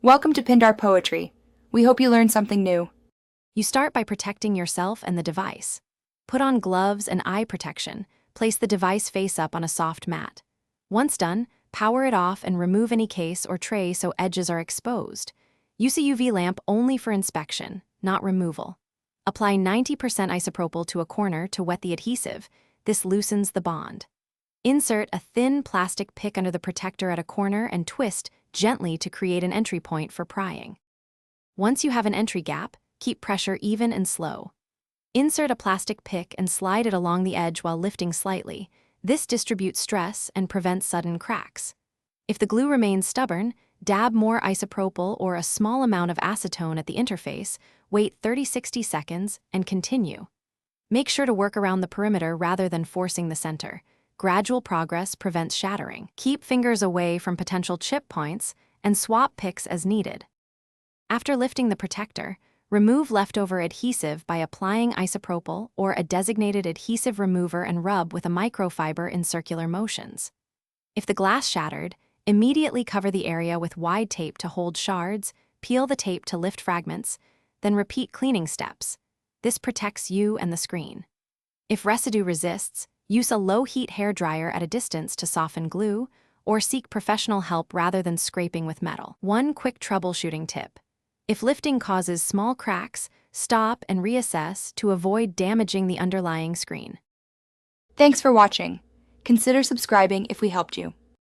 Welcome to Pindar Poetry. We hope you learned something new. You start by protecting yourself and the device. Put on gloves and eye protection. Place the device face up on a soft mat. Once done, power it off and remove any case or tray so edges are exposed. Use a UV lamp only for inspection, not removal. Apply 90% isopropyl to a corner to wet the adhesive. This loosens the bond. Insert a thin plastic pick under the protector at a corner and twist gently to create an entry point for prying. Once you have an entry gap, keep pressure even and slow. Insert a plastic pick and slide it along the edge while lifting slightly. This distributes stress and prevents sudden cracks. If the glue remains stubborn, dab more isopropyl or a small amount of acetone at the interface, wait 30-60 seconds, and continue. Make sure to work around the perimeter rather than forcing the center. Gradual progress prevents shattering. Keep fingers away from potential chip points and swap picks as needed. After lifting the protector, remove leftover adhesive by applying isopropyl or a designated adhesive remover and rub with a microfiber in circular motions. If the glass shattered, immediately cover the area with wide tape to hold shards, peel the tape to lift fragments, then repeat cleaning steps. This protects you and the screen. If residue resists, use a low-heat hairdryer at a distance to soften glue, or seek professional help rather than scraping with metal. One quick troubleshooting tip. If lifting causes small cracks, stop and reassess to avoid damaging the underlying screen. Thanks for watching. Consider subscribing if we helped you.